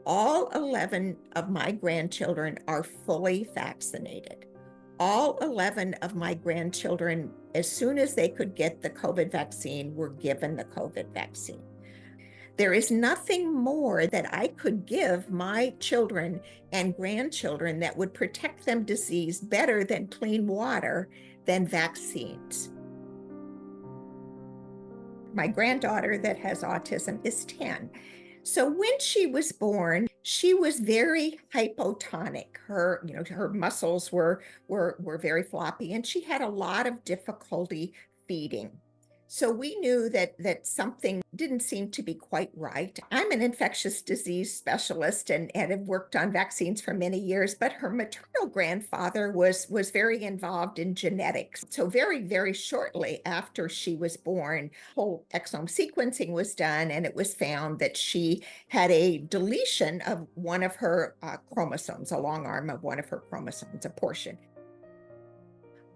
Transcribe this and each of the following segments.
all 11 of my grandchildren are fully vaccinated. All 11 of my grandchildren, as soon as they could get the COVID vaccine, were given the COVID vaccine. There is nothing more that I could give my children and grandchildren that would protect them disease better than clean water than vaccines. My granddaughter that has autism is 10. So when she was born, she was very hypotonic. Her muscles were very floppy, and she had a lot of difficulty feeding. So we knew that something didn't seem to be quite right. I'm an infectious disease specialist and have worked on vaccines for many years, but her maternal grandfather was very involved in genetics. So very, very shortly after she was born, whole exome sequencing was done, and it was found that she had a deletion of one of her chromosomes, a long arm of one of her chromosomes, a portion.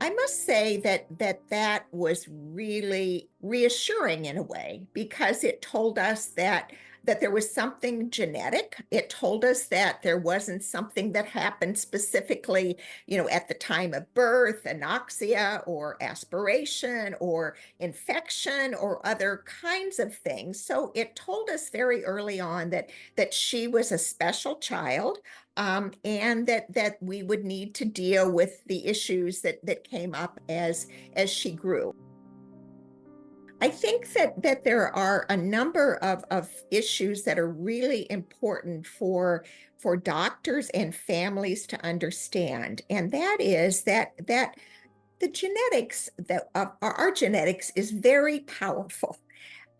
I must say that was really reassuring in a way, because it told us that there was something genetic. It told us that there wasn't something that happened specifically, at the time of birth, anoxia or aspiration or infection or other kinds of things. So it told us very early on that she was a special child, and that we would need to deal with the issues that came up as she grew. I think that there are a number of issues that are really important for doctors and families to understand, and that is that the genetics that our genetics is very powerful.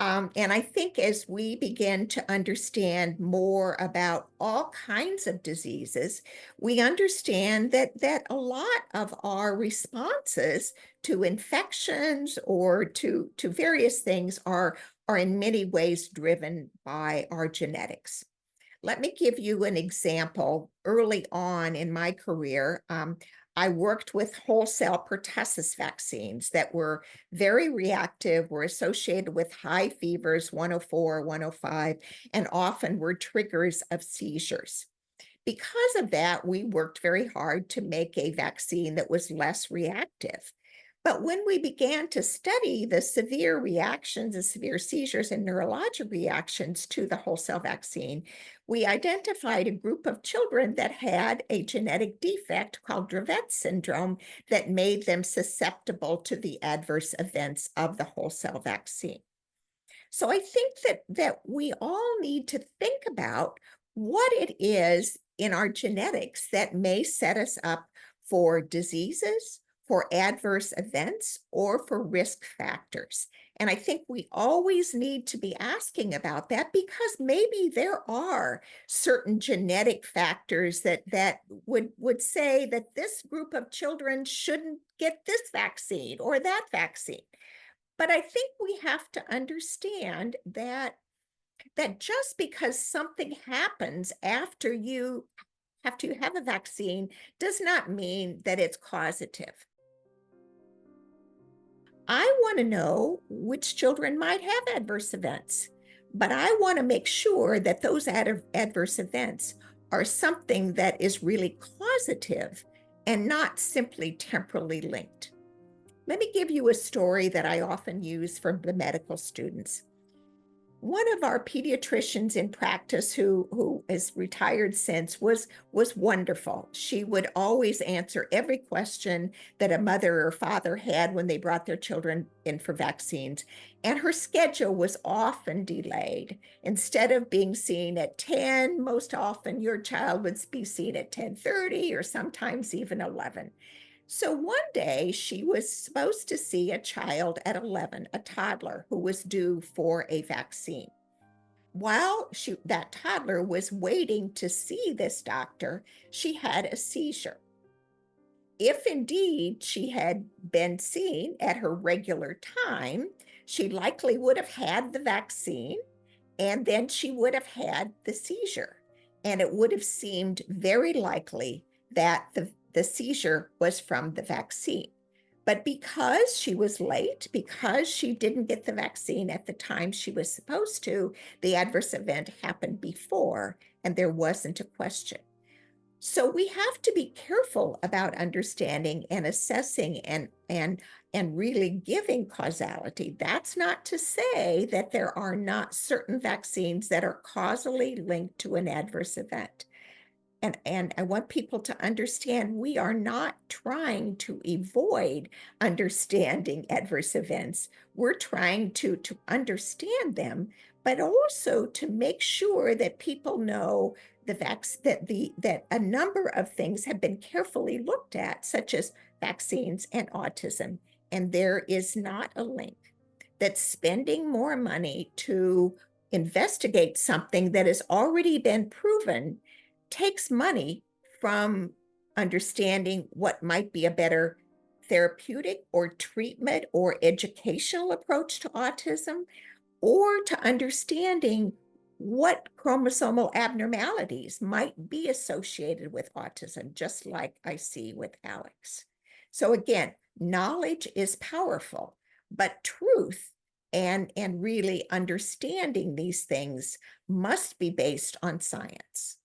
And I think as we begin to understand more about all kinds of diseases, we understand that a lot of our responses to infections or to various things are in many ways driven by our genetics. Let me give you an example. Early on in my career, I worked with wholesale pertussis vaccines that were very reactive, were associated with high fevers, 104, 105, and often were triggers of seizures. Because of that, we worked very hard to make a vaccine that was less reactive. But when we began to study the severe reactions, the severe seizures and neurologic reactions to the wholesale vaccine, we identified a group of children that had a genetic defect called Dravet syndrome that made them susceptible to the adverse events of the wholesale vaccine. So I think that we all need to think about what it is in our genetics that may set us up for diseases, for adverse events, or for risk factors. And I think we always need to be asking about that, because maybe there are certain genetic factors that would say that this group of children shouldn't get this vaccine or that vaccine. But I think we have to understand that just because something happens after you have a vaccine does not mean that it's causative. I want to know which children might have adverse events, but I want to make sure that those adverse events are something that is really causative and not simply temporally linked. Let me give you a story that I often use for the medical students. One of our pediatricians in practice, who is retired since, was wonderful. She would always answer every question that a mother or father had when they brought their children in for vaccines. And her schedule was often delayed. Instead of being seen at 10, most often your child would be seen at 10:30 or sometimes even 11. So one day she was supposed to see a child at 11, a toddler who was due for a vaccine. While that toddler was waiting to see this doctor, she had a seizure. If indeed she had been seen at her regular time, she likely would have had the vaccine, and then she would have had the seizure. And it would have seemed very likely that the seizure was from the vaccine. But because she was late, because she didn't get the vaccine at the time she was supposed to, the adverse event happened before, and there wasn't a question. So we have to be careful about understanding and assessing and really giving causality. That's not to say that there are not certain vaccines that are causally linked to an adverse event. And I want people to understand we are not trying to avoid understanding adverse events. We're trying to understand them, but also to make sure that people know that a number of things have been carefully looked at, such as vaccines and autism, and there is not a link. That spending more money to investigate something that has already been proven takes money from understanding what might be a better therapeutic or treatment or educational approach to autism, or to understanding what chromosomal abnormalities might be associated with autism, just like I see with Alex. So again, knowledge is powerful, but truth and really understanding these things must be based on science.